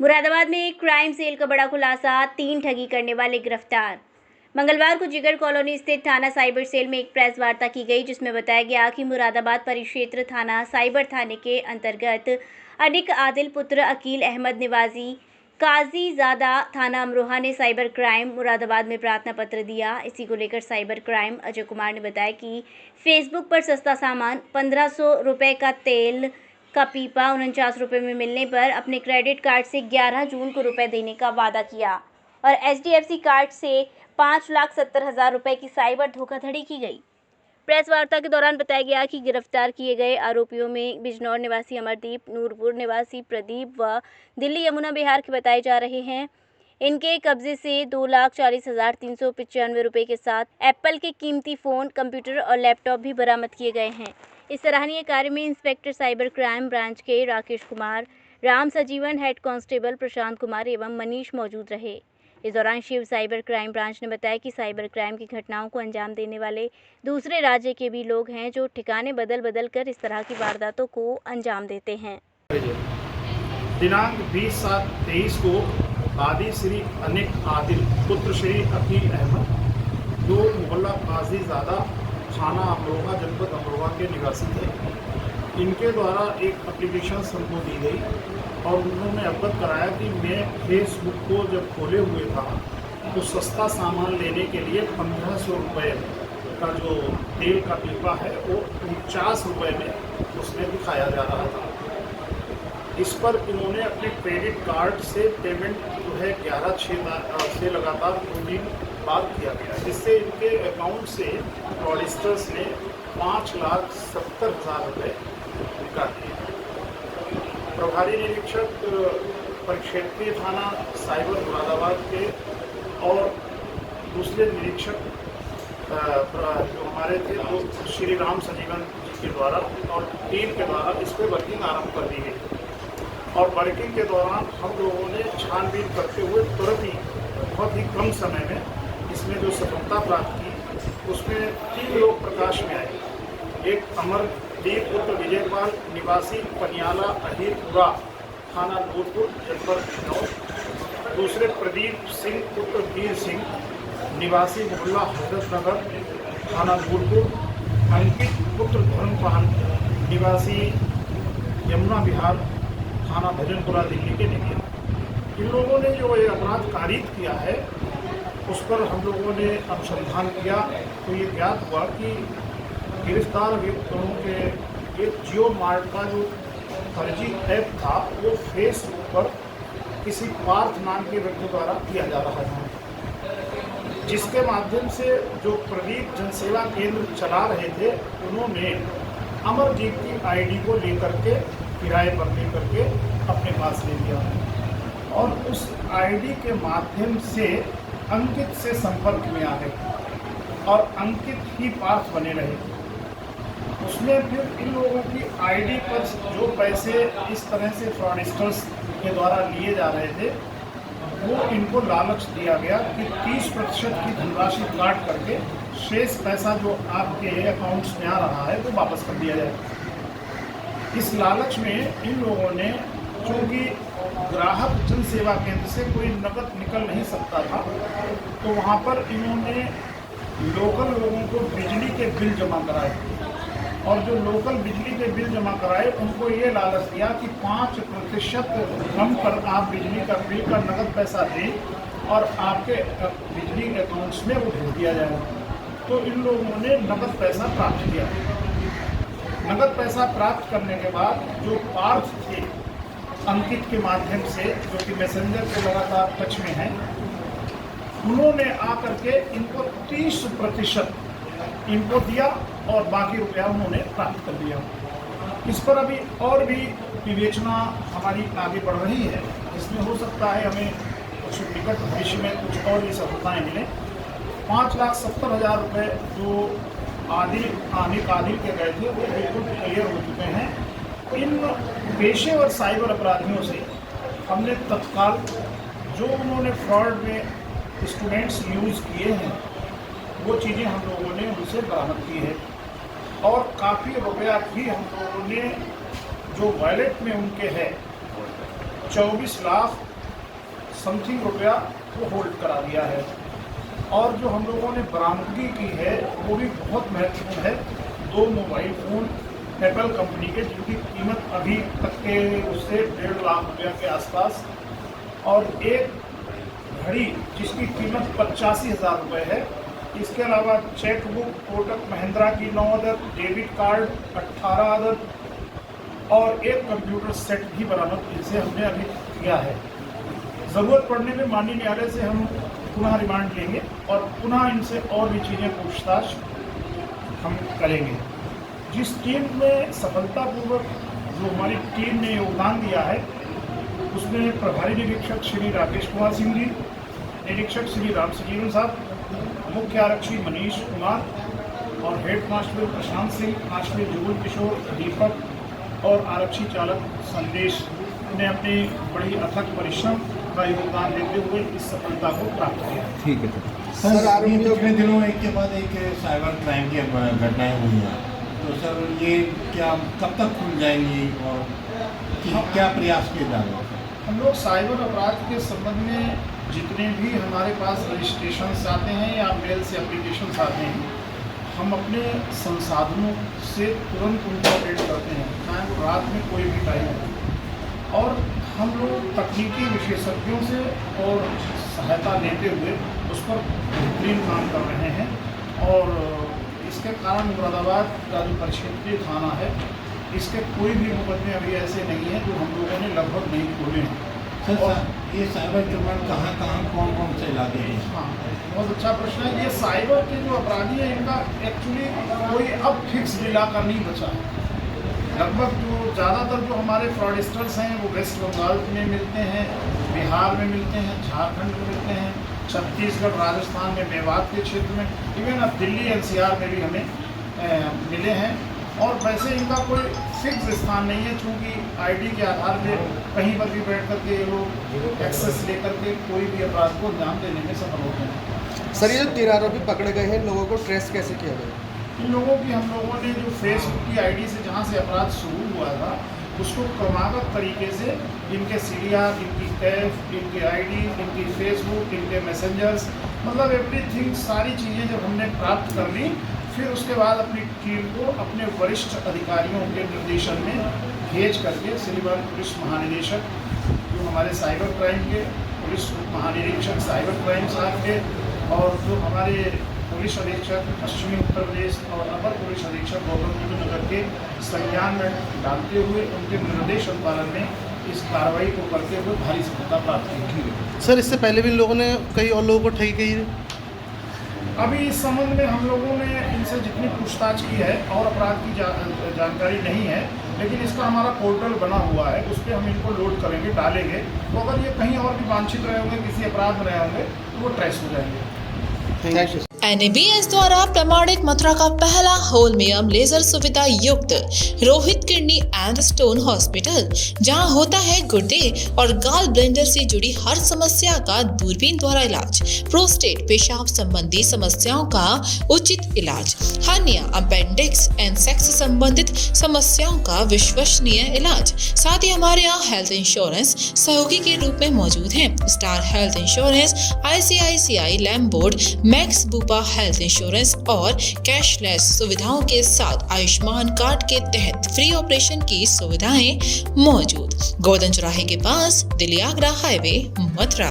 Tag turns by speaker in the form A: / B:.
A: मुरादाबाद में एक crime cell का बड़ा खुलासा, 3 ठगी करने वाले गिरफ्तार। मंगलवार को जिगर कॉलोनी स्थित थाना साइबर सेल में एक प्रेस वार्ता की गई, जिसमें बताया गया कि मुरादाबाद परिक्षेत्र थाना साइबर थाने के अंतर्गत अनिक आदिल पुत्र अकील अहमद निवासी काजीजादा थाना अमरोहा ने साइबर क्राइम मुरादाबाद में प्रार्थना पत्र दिया। इसी को लेकर साइबर क्राइम अजय कुमार ने बताया कि फेसबुक पर सस्ता सामान 1500 रुपये का तेल का पीपा 49 रुपये में मिलने पर अपने क्रेडिट कार्ड से 11 जून को रुपए देने का वादा किया और HDFC कार्ड से 5,70,000 रुपये की साइबर धोखाधड़ी की गई। प्रेस वार्ता के दौरान बताया गया कि गिरफ्तार किए गए आरोपियों में बिजनौर निवासी अमरदीप, नूरपुर निवासी प्रदीप व दिल्ली यमुना बिहार के बताए जा रहे हैं। इनके कब्जे से 2,40,395 रुपये के साथ एप्पल के कीमती फ़ोन, कंप्यूटर और लैपटॉप भी बरामद किए गए हैं। इस सराहनीय कार्य में इंस्पेक्टर साइबर क्राइम ब्रांच के राकेश कुमार, राम सजीवन, हेड कांस्टेबल प्रशांत कुमार एवं मनीष मौजूद रहे। इस दौरान शिव साइबर क्राइम ब्रांच ने बताया कि साइबर क्राइम की घटनाओं को अंजाम देने वाले दूसरे राज्य के भी लोग हैं, जो ठिकाने बदल बदल कर इस तरह की वारदातों को अंजाम देते हैं।
B: दिनांक 20/7/23 को आदि श्री अनिक आदिल पुत्र श्री अकील अहमद, जो मोहल्ला काजीजादा थाना अमरोहा जनपद अमरोहा के निवासी थे, इनके द्वारा एक एप्लीकेशन हमको दी गई और उन्होंने अवगत कराया कि मैं फेसबुक को जब खोले हुए था तो सस्ता सामान लेने के लिए 1500 रुपये का जो तेल का पीपा है वो 49 रुपये में उसमें दिखाया जा रहा था। इस पर इन्होंने अपने क्रेडिट कार्ड से पेमेंट जो है 11/6 से लगातार 2 दिन बाद किया गया, जिससे इनके अकाउंट से फ्रॉडस्टर्स ने 5,70,000 रुपये निकाल दिए। प्रभारी निरीक्षक परिक्षेत्रीय थाना साइबर मुरादाबाद के और दूसरे निरीक्षक जो हमारे थे वो श्री राम सजीवन जी के द्वारा और टीम के द्वारा इस पर वर्किंग आरंभ कर दी गई और वर्किंग के दौरान हम लोगों ने छानबीन करते हुए तुरंत ही बहुत ही कम समय में इसमें जो सफलता प्राप्त की, उसमें 3 लोग प्रकाश में आए। एक अमरदीप पुत्र विजयपाल निवासी पनियाला अहीरपुरा थाना नूरपुर जनपद बिजनौर, दूसरे प्रदीप सिंह पुत्र वीर सिंह निवासी मोहल्ला हजरतनगर थाना नूरपुर, अंकित पुत्र धर्मपाल निवासी यमुना बिहार थाना भजनपुरा दिल्ली के निकले। इन लोगों ने जो ये अपराध कारित किया है उस पर हम लोगों ने अनुसंधान किया तो ये ज्ञात हुआ कि गिरफ्तार व्यक्तियों के एक जियो मार्ट का जो फर्जी ऐप था वो फेसबुक पर किसी पार्थ नाम के व्यक्ति द्वारा किया जा रहा था, जिसके माध्यम से जो प्रदीप जनसेवा केंद्र चला रहे थे उन्होंने अमरजीत की आईडी को लेकर के किराए पर लेकर के अपने पास ले लिया और उस आईडी के माध्यम से अंकित से संपर्क में आ गए और अंकित ही पार्थ बने रहे। उसमें फिर इन लोगों की आईडी पर जो पैसे इस तरह से फ्रॉडस्टर्स के द्वारा लिए जा रहे थे वो इनको लालच दिया गया कि 30% की धनराशि काट करके शेष पैसा जो आपके अकाउंट्स में आ रहा है वो वापस कर दिया जाए। इस लालच में इन लोगों ने, चूँकि ग्राहक जन सेवा केंद्र से कोई नकद निकल नहीं सकता था, तो वहाँ पर इन्होंने लोकल लोगों को बिजली के बिल जमा कराए और जो लोकल बिजली के बिल जमा कराए उनको ये लालच दिया कि 5% कम पर आप बिजली का बिल का नकद पैसा दें और आपके बिजली अकाउंट्स में वो भेज दिया जाएगा। तो इन लोगों ने नकद पैसा प्राप्त किया। नकद पैसा प्राप्त करने के बाद जो पार्थ थे अंकित के माध्यम से, जो कि मैसेंजर के लगातार टच में हैं, उन्होंने आकर के इनको 30% इनको दिया और बाकी रुपया उन्होंने प्राप्त कर लिया। इस पर अभी और भी विवेचना हमारी आगे बढ़ रही है, जिसमें हो सकता है हमें कुछ निकट भविष्य में कुछ और भी सफलताएँ मिलें। 5,70,000 रुपये जो अनिक आदिल के गए थे वो बिल्कुल क्लियर हो चुके हैं। इन पेशेवर साइबर अपराधियों से हमने तत्काल जो उन्होंने फ्रॉड में स्टूडेंट्स यूज़ किए हैं वो चीज़ें हम लोगों ने उनसे बरामद की है और काफ़ी रुपया भी हम लोगों ने जो वॉलेट में उनके है 24 लाख समथिंग रुपया वो होल्ड करा दिया है। और जो हम लोगों ने बरामदगी की है वो भी बहुत महत्वपूर्ण है। 2 मोबाइल फ़ोन एप्पल कंपनी के, जिनकी कीमत अभी तक के उससे 1.5 लाख रुपया के आसपास, और एक घड़ी जिसकी कीमत 85,000 रुपये है। इसके अलावा चेकबुक कोटक महिंद्रा की 9 अदद, डेबिट कार्ड 18 अदद और एक कंप्यूटर सेट भी बरामद इनसे हमने अभी किया है। ज़रूरत पड़ने में माननीय न्यायालय से हम पुनः रिमांड लेंगे और पुनः इनसे और भी चीज़ें पूछताछ हम करेंगे। जिस टीम में सफलतापूर्वक जो हमारी टीम ने योगदान दिया है उसमें प्रभारी निरीक्षक श्री राकेश कुमार सिंह जी, निरीक्षक श्री राम सजीवन साहब, मुख्य आरक्षी मनीष कुमार और head constable Prashant Singh, constable Jugal Kishore, दीपक और आरक्षी चालक संदेश ने अपनी बड़ी अथक परिश्रम का योगदान देते हुए इस सफलता को प्राप्त किया।
C: ठीक है सर, ये पिछले दिनों एक के बाद एक साइबर क्राइम की घटनाएं हुई हैं, तो सर ये क्या कब तक खुल जाएंगी और क्या प्रयास किए जा रहे हैं?
B: हम लोग साइबर अपराध के संबंध में जितने भी हमारे पास रजिस्ट्रेशन आते हैं या मेल से एप्लीकेशन आते हैं, हम अपने संसाधनों से तुरंत उनको अपडेट करते हैं, चाहे वो रात में कोई भी टाइम हो। और हम लोग तकनीकी विशेषज्ञों से और सहायता लेते हुए उस पर बेहतरीन काम कर रहे हैं। और इसके कारण मुरादाबाद का जो परिक्षेत्रीय थाना है, इसके कोई भी मुकदमे अभी ऐसे नहीं हैं जो हम लोगों ने लगभग नहीं खोले हैं।
C: सर, ये साइबर क्राइम कहाँ कौन कौन से इलाके हैं?
B: हाँ, बहुत अच्छा प्रश्न है। ये साइबर के जो अपराधी हैं इनका एक्चुअली कोई अब फिक्स इलाका नहीं बचा है। लगभग जो ज़्यादातर जो हमारे फ्रॉडस्टर्स हैं वो वेस्ट बंगाल में मिलते हैं, बिहार में मिलते हैं, झारखंड में मिलते हैं, छत्तीसगढ़, राजस्थान में, मेवात के क्षेत्र में, इवन अब दिल्ली NCR में भी हमें मिले हैं। और वैसे इनका कोई फिक्स स्थान नहीं है, चूँकि ID के आधार पे कहीं पर भी बैठ कर के ये लोग एक्सेस लेकर के कोई भी अपराध को अंजाम देने में सफल होते हैं।
D: सर, ये जो 3 आरोपी पकड़े गए हैं, लोगों को ट्रेस कैसे किया गया?
B: इन लोगों की हम लोगों ने जो फेसबुक की ID से जहाँ से अपराध शुरू हुआ था उसको क्रमागत तरीके से इनके CDR, इनकी कैफ, इनके ID, इनकी फेसबुक, इनके मैसेंजर्स, मतलब एवरीथिंग, सारी चीज़ें जब हमने प्राप्त कर ली, फिर उसके बाद अपनी टीम को अपने वरिष्ठ अधिकारियों के निर्देशन में भेज करके श्रीमान पुलिस महानिदेशक, जो हमारे साइबर क्राइम के पुलिस महानिरीक्षक साइबर क्राइम साहब के, और जो हमारे पुलिस अधीक्षक पश्चिमी उत्तर प्रदेश और अपर पुलिस अधीक्षक गौतम नगर के संज्ञान में डालते हुए उनके निर्देश अनुपालन में इस कार्रवाई को करते हुए भारी सफलता प्राप्त की।
D: सर, इससे पहले भी इन लोगों ने कई और लोगों को ठगी की?
B: अभी इस संबंध में हम लोगों ने इनसे जितनी पूछताछ की है और अपराध की जानकारी नहीं है, लेकिन इसका हमारा पोर्टल बना हुआ है, उस पर हम इनको लोड करेंगे, डालेंगे, तो अगर ये कहीं और भी वांछित रहे होंगे, किसी अपराध में रहे होंगे, तो वो ट्रेस हो जाएंगे।
E: NABS द्वारा प्रमाणित मथुरा का पहला होलमियम लेजर सुविधा युक्त Rohit kidney and stone hospital, जहां होता है गुर्दे और गाल ब्लेंडर से जुड़ी हर समस्या का दूरबीन द्वारा इलाज, प्रोस्टेट पेशाब संबंधी समस्याओं का उचित इलाज, हर्निया, अपेंडिक्स एंड सेक्स संबंधित समस्याओं का विश्वसनीय इलाज। साथ ही हमारे यहाँ हेल्थ इंश्योरेंस सहयोगी के रूप में मौजूद है। Star health insurance, ICICI Lombard, Max Bupa health insurance और कैशलेस सुविधाओं के साथ आयुष्मान कार्ड के तहत फ्री ऑपरेशन की सुविधाएं मौजूद। गोवर्धन चौराहे के पास, दिल्ली आगरा हाईवे, मथुरा।